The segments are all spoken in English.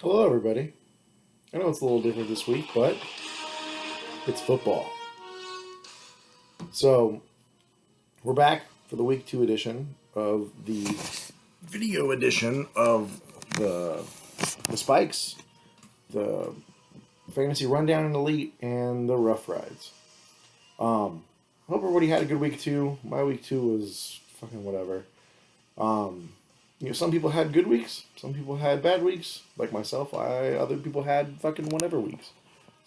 Hello, everybody. I know it's a little different this week, but it's football. So, we're back for the week 2 edition of the video edition of the Spikes, the Fantasy Rundown and Elite, and the Rough Rides. I hope everybody had a good week 2. My week 2 was fucking whatever. Some people had good weeks, some people had bad weeks, like myself. Other people had fucking whatever weeks.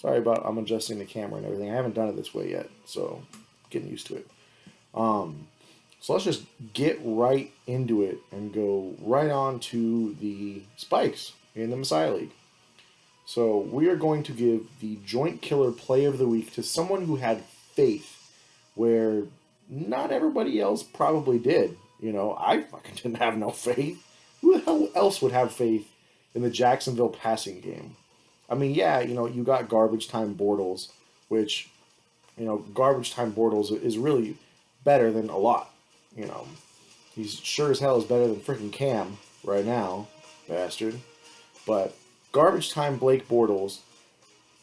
Sorry about I'm adjusting the camera and everything. I haven't done it this way yet, so getting used to it. So let's just get right into it and go right on to the Spikes in the Messiah League. So we are going to give the Joint Killer Play of the Week to someone who had faith where not everybody else probably did. I fucking didn't have no faith. Who the hell else would have faith in the Jacksonville passing game? I mean, yeah, you got garbage time Bortles, which, garbage time Bortles is really better than a lot. You know, he's sure as hell is better than freaking Cam right now, bastard. But garbage time Blake Bortles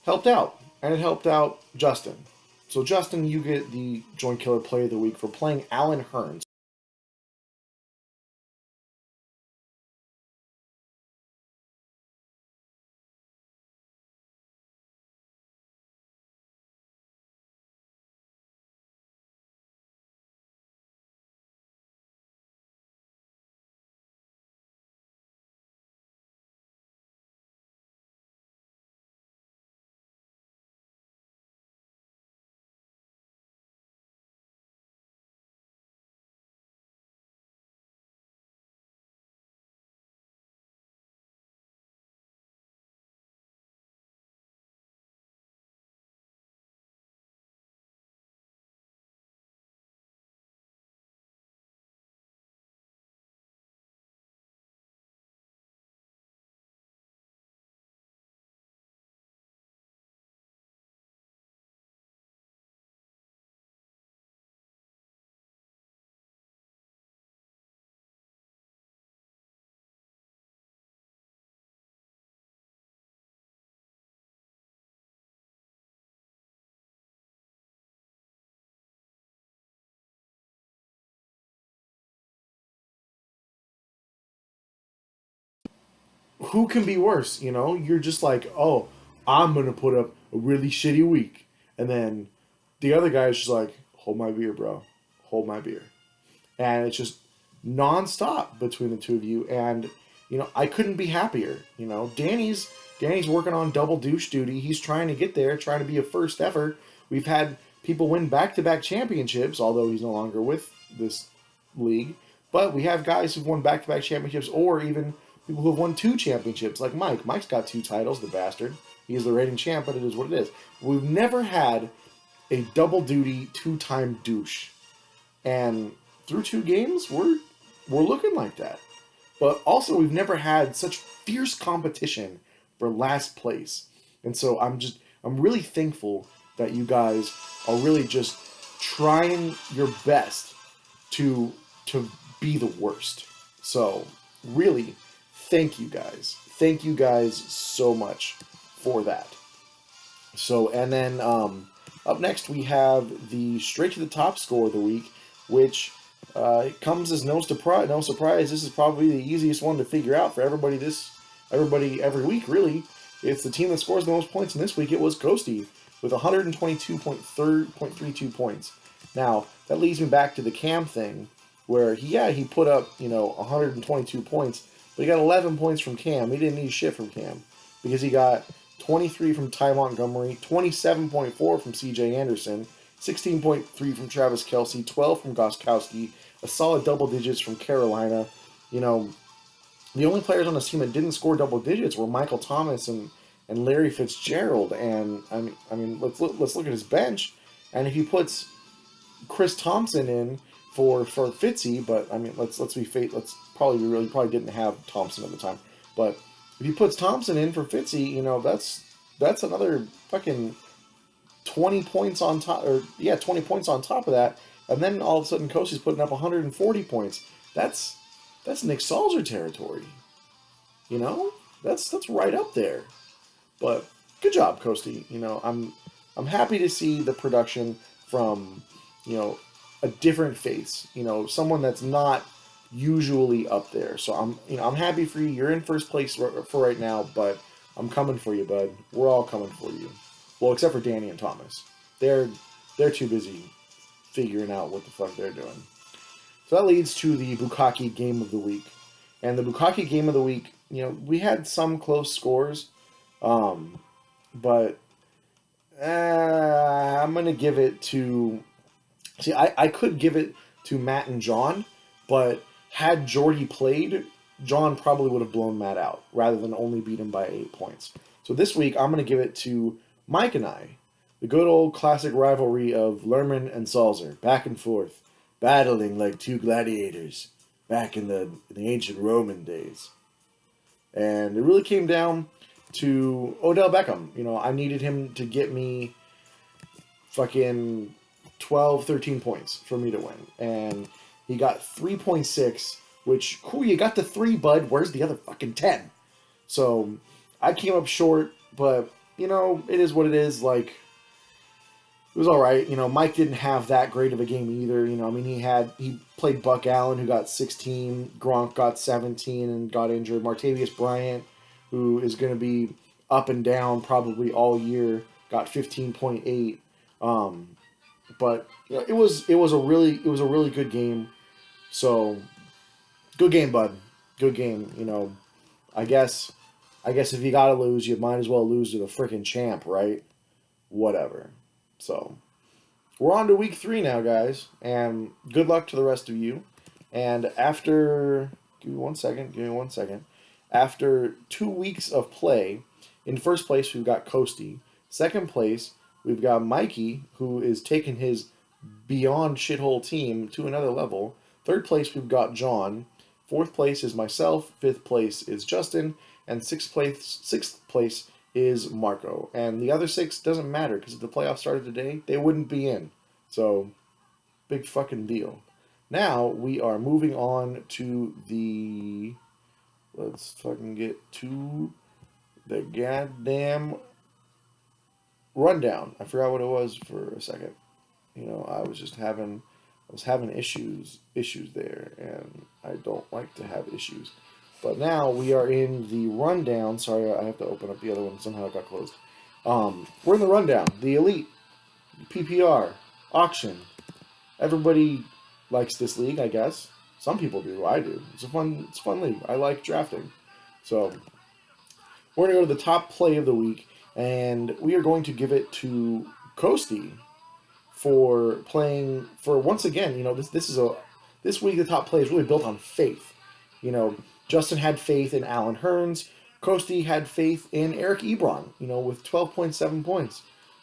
helped out, and it helped out Justin. So Justin, you get the Joint Killer Play of the Week for playing Allen Hurns. Who can be worse? You're just like, oh, I'm gonna put up a really shitty week, and then the other guy's just like, hold my beer, bro, hold my beer, and it's just nonstop between the two of you. And I couldn't be happier. Danny's working on double douche duty. He's trying to get there, trying to be a first ever. We've had people win back-to-back championships, although he's no longer with this league. But we have guys who've won back-to-back championships, or even people who've won 2 championships, like Mike. Mike's got 2 titles, the bastard. He is the reigning champ, but it is what it is. We've never had a double duty 2-time douche, and through 2 games, we're looking like that. But also, we've never had such fierce competition for last place, and so I'm really thankful that you guys are really just trying your best to be the worst. So really, thank you guys so much for that. So, and then up next we have the straight to the top score of the week, which comes as no surprise. No surprise. This is probably the easiest one to figure out for everybody. Everybody every week, really. It's the team that scores the most points, and this week it was Coasty with 122.32 points. Now that leads me back to the Cam thing, where he put up 122 points, but he got 11 points from Cam. He didn't need shit from Cam because he got 23 from Ty Montgomery, 27.4 from C.J. Anderson, 16.3 from Travis Kelce, 12 from Goskowski, a solid double digits from Carolina. The only players on this team that didn't score double digits were Michael Thomas and Larry Fitzgerald. And I mean, let's look at his bench, and if he puts Chris Thompson in for Fitzy, but I mean, let's probably didn't have Thompson at the time, but if he puts Thompson in for Fitzy, that's another fucking 20 points on top, 20 points on top of that, and then all of a sudden Coasty's putting up 140 points. That's Nick Salzer territory, you know? That's right up there. But good job, Coasty. I'm happy to see the production from you know a different face. Someone that's not usually up there. So I'm happy for you. You're in first place for right now, but I'm coming for you, bud. We're all coming for you. Well, except for Danny and Thomas. They're too busy figuring out what the fuck they're doing. So that leads to the Bukkake Game of the Week. And the Bukkake Game of the Week, we had some close scores, but I'm going to give it to... See, I could give it to Matt and John, but had Jordy played, John probably would have blown Matt out, rather than only beat him by 8 points. So this week, I'm going to give it to Mike and I. The good old classic rivalry of Lerman and Salzer, back and forth, battling like two gladiators back in the ancient Roman days. And it really came down to Odell Beckham. I needed him to get me fucking 12, 13 points for me to win. And he got 3.6, which, cool, you got the 3, bud. Where's the other fucking 10? So I came up short, but, it is what it is. Like, it was all right. Mike didn't have that great of a game either. He played Buck Allen, who got 16. Gronk got 17 and got injured. Martavius Bryant, who is going to be up and down probably all year, got 15.8. But it was a really good game. So good game, bud. Good game. I guess if you gotta lose, you might as well lose to the freaking champ, right? Whatever. So, we're on to week 3 now, guys, and good luck to the rest of you. And after, give me one second. After 2 weeks of play, in first place we've got Coasty. Second place we've got Mikey, who is taking his beyond shithole team to another level. Third place we've got John. Fourth place is myself. Fifth place is Justin, and sixth place is Marco. And the other 6 doesn't matter, because if the playoffs started today, they wouldn't be in. So, big fucking deal. Now, we are moving on to the... Let's fucking get to the goddamn rundown. I forgot what it was for a second. I was having issues there, and I don't like to have issues. But now we are in the rundown. Sorry, I have to open up the other one. Somehow it got closed. We're in the rundown. The Elite, PPR, auction. Everybody likes this league, I guess. Some people do. I do. It's a fun league. I like drafting. So we're going to go to the top play of the week, and we are going to give it to Coasty for playing for, once again, this week the top play is really built on faith. Justin had faith in Alan Hearns. Coasty had faith in Eric Ebron, with 12.7 points.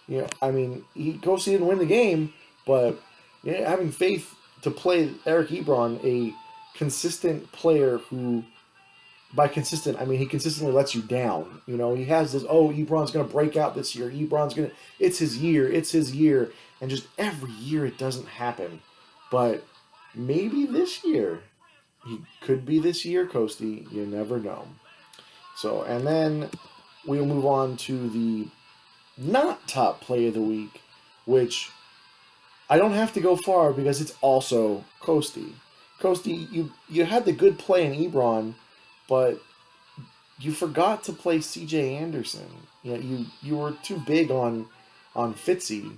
Coasty didn't win the game, but having faith to play Eric Ebron, a consistent player who, by consistent, he consistently lets you down. He has this, Ebron's going to break out this year. It's his year. And just every year it doesn't happen. But maybe this year. He could be this year, Coasty. You never know. So, and then we'll move on to the not top play of the week, which I don't have to go far because it's also Coasty. Coasty, you had the good play in Ebron, but you forgot to play C.J. Anderson. You were too big on Fitzy.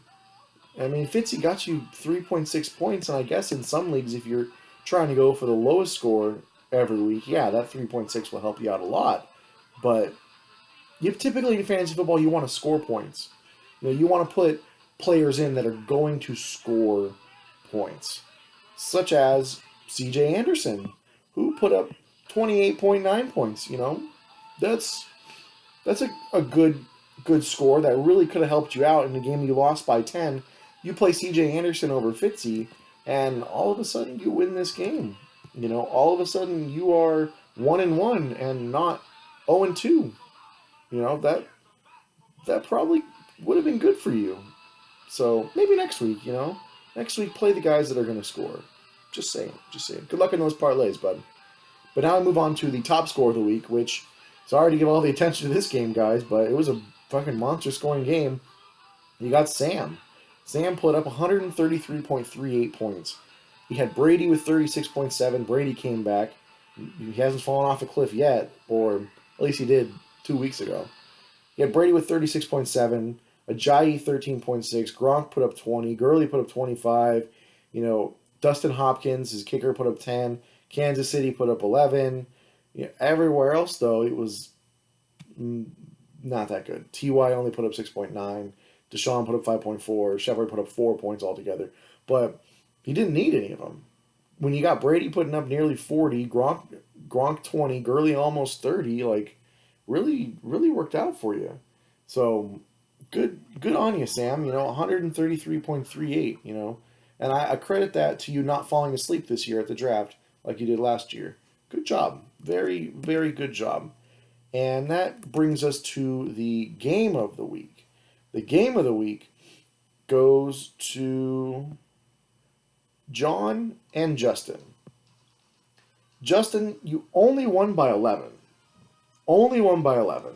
Fitzy got you 3.6 points, and I guess in some leagues, if you're trying to go for the lowest score every week, yeah, that 3.6 will help you out a lot. But typically in fantasy football, you want to score points. You want to put players in that are going to score points, such as C.J. Anderson, who put up 28.9 points. That's a good score that really could have helped you out in the game you lost by 10. You play C.J. Anderson over Fitzy, and all of a sudden you win this game. All of a sudden you are 1-1 and not 0-2. That probably would have been good for you. So maybe next week, next week play the guys that are going to score. Just saying. Good luck in those parlays, bud. But now I move on to the top score of the week, which Sorry to give all the attention to this game, guys, but it was a fucking monster scoring game. You got Sam. Sam put up 133.38 points. He had Brady with 36.7. Brady came back. He hasn't fallen off a cliff yet, or at least he did 2 weeks ago. He had Brady with 36.7, Ajayi 13.6, Gronk put up 20, Gurley put up 25, Dustin Hopkins, his kicker, put up 10, Kansas City put up 11. Everywhere else, though, it was not that good. T.Y. only put up 6.9, Deshaun put up 5.4, Shepard put up 4 points altogether, but he didn't need any of them. When you got Brady putting up nearly 40, Gronk 20, Gurley almost 30, really, really worked out for you. So good on you, Sam. 133.38. And I credit that to you not falling asleep this year at the draft like you did last year. Good job, very, very good job. And that brings us to the game of the week. The game of the week goes to John and Justin. Justin, you only won by 11. Only won by 11.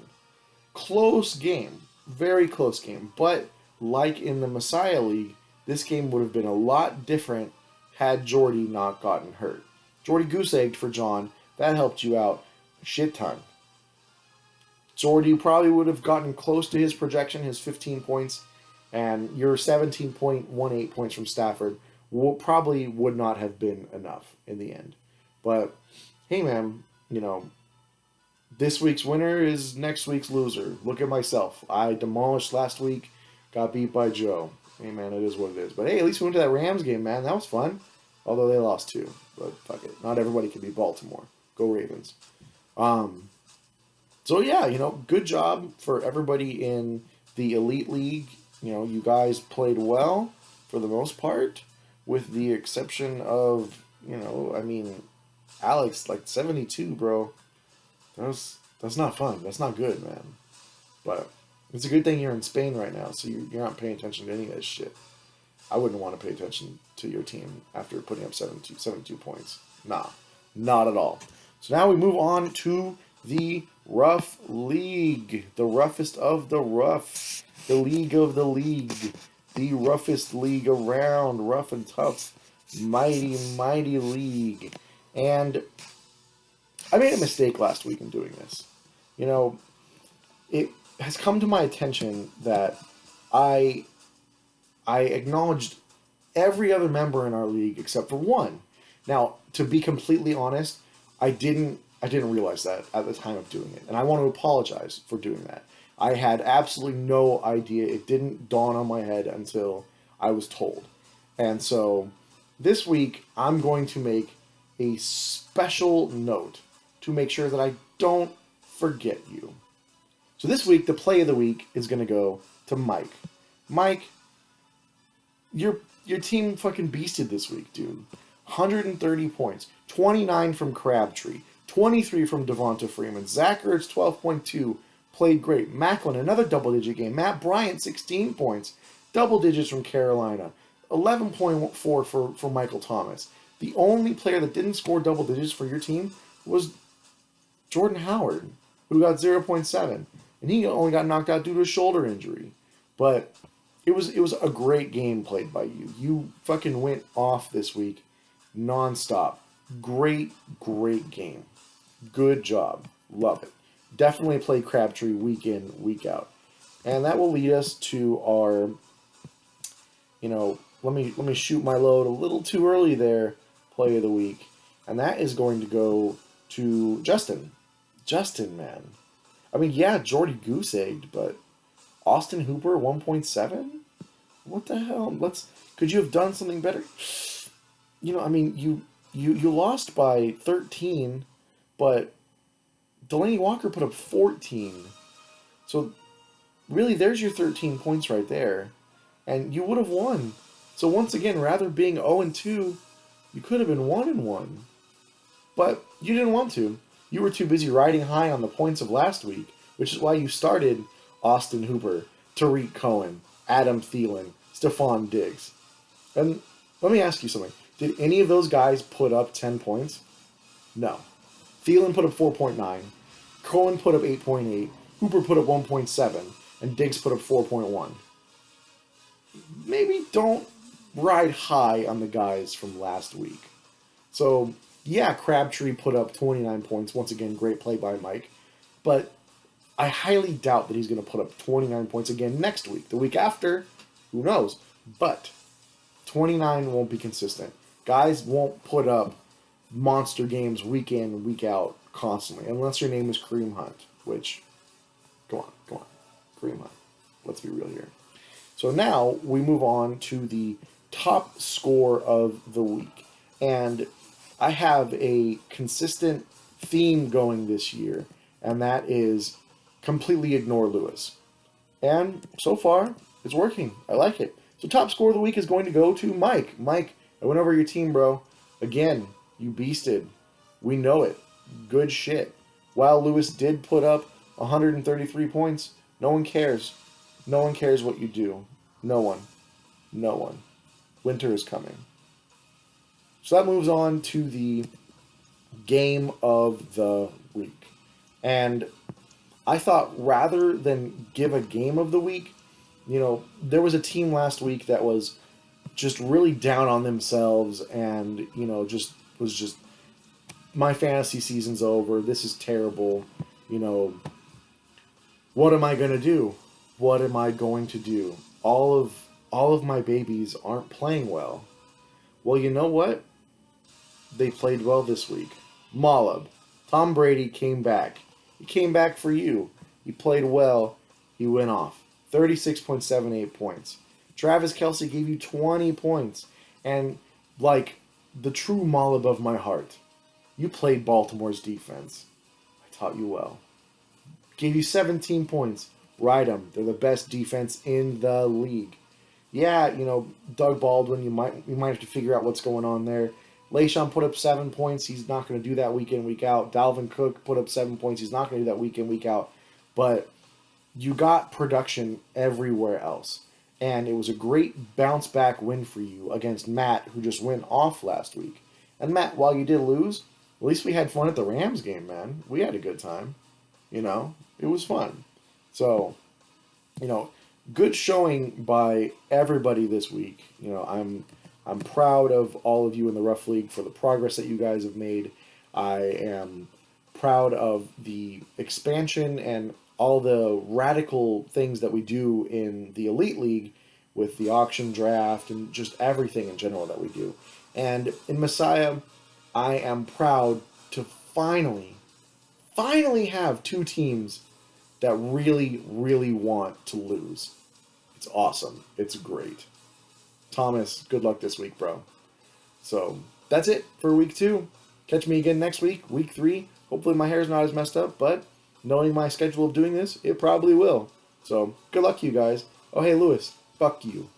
Close game. Very close game. But like in the Messiah League, this game would have been a lot different had Jordy not gotten hurt. Jordy goose-egged for John. That helped you out a shit ton. Jordy probably would have gotten close to his projection, his 15 points, and your 17.18 points from Stafford probably would not have been enough in the end. But, hey man, this week's winner is next week's loser. Look at myself. I demolished last week, got beat by Joe. Hey man, it is what it is. But hey, at least we went to that Rams game, man. That was fun. Although they lost 2. But fuck it. Not everybody can be Baltimore. Go Ravens. So yeah, good job for everybody in the Elite League. You guys played well for the most part, with the exception of, Alex, 72, bro. That's not fun. That's not good, man. But it's a good thing you're in Spain right now, so you're not paying attention to any of this shit. I wouldn't want to pay attention to your team after putting up 72 points. Nah, not at all. So now we move on to the Rough League. The roughest of the rough. The league of the league. The roughest league around. Rough and tough. Mighty, mighty league. And I made a mistake last week in doing this. It has come to my attention that I acknowledged every other member in our league except for one. Now, to be completely honest, I didn't realize that at the time of doing it, and I want to apologize for doing that. I had absolutely no idea. It didn't dawn on my head until I was told. And so this week, I'm going to make a special note to make sure that I don't forget you. So this week, the play of the week is going to go to Mike. Mike, your team fucking beasted this week, dude. 130 points. 29 from Crabtree. 23 from Devonta Freeman. Zach Ertz, 12.2. Played great. Macklin, another double-digit game. Matt Bryant, 16 points. Double digits from Carolina. 11.4 for Michael Thomas. The only player that didn't score double digits for your team was Jordan Howard, who got 0.7. And he only got knocked out due to a shoulder injury. But it was a great game played by you. You fucking went off this week nonstop. Great, great game. Good job. Love it. Definitely play Crabtree week in, week out. And that will lead us to our, let me shoot my load a little too early there, play of the week. And that is going to go to Justin. Justin, man. I mean, yeah, Jordy goose-egged, but Austin Hooper, 1.7? What the hell? Could you have done something better? You lost by 13, but Delaney Walker put up 14. So, really, there's your 13 points right there. And you would have won. So, once again, rather being 0-2, you could have been 1-1. But you didn't want to. You were too busy riding high on the points of last week, which is why you started Austin Hooper, Tariq Cohen, Adam Thielen, Stephon Diggs. And let me ask you something. Did any of those guys put up 10 points? No. Thielen put up 4.9. Cohen put up 8.8, Hooper put up 1.7, and Diggs put up 4.1. Maybe don't ride high on the guys from last week. So, yeah, Crabtree put up 29 points. Once again, great play by Mike. But I highly doubt that he's going to put up 29 points again next week. The week after, who knows? But 29 won't be consistent. Guys won't put up monster games week in, week out constantly, unless your name is Kareem Hunt, which, come on, Kareem Hunt. Let's be real here. So now we move on to the top score of the week. And I have a consistent theme going this year, and that is completely ignore Lewis. And so far, it's working. I like it. So top score of the week is going to go to Mike. Mike, I went over your team, bro. Again, you beasted. We know it. Good shit. While Lewis did put up 133 points, no one cares. No one cares what you do. No one. No one. Winter is coming. So that moves on to the game of the week. And I thought rather than give a game of the week, there was a team last week that was just really down on themselves and, just my fantasy season's over. This is terrible. What am I going to do? What am I going to do? All of my babies aren't playing well. Well, you know what? They played well this week. Mollab. Tom Brady came back. He came back for you. He played well. He went off. 36.78 points. Travis Kelce gave you 20 points. And, the true Mollab of my heart, you played Baltimore's defense. I taught you well. Gave you 17 points. Ride them. They're the best defense in the league. Yeah, Doug Baldwin, you might have to figure out what's going on there. LeSean put up 7 points. He's not going to do that week in, week out. Dalvin Cook put up 7 points. He's not going to do that week in, week out. But you got production everywhere else. And it was a great bounce back win for you against Matt, who just went off last week. And Matt, while you did lose, at least we had fun at the Rams game, man. We had a good time. It was fun. So, good showing by everybody this week. I'm proud of all of you in the Rough League for the progress that you guys have made. I am proud of the expansion and all the radical things that we do in the Elite League with the auction draft and just everything in general that we do. And in Messiah, I am proud to finally have two teams that really, really want to lose. It's awesome. It's great. Thomas, good luck this week, bro. So, that's it for week 2. Catch me again next week, week 3. Hopefully my hair's not as messed up, but knowing my schedule of doing this, it probably will. So, good luck to you guys. Oh, hey, Lewis, fuck you.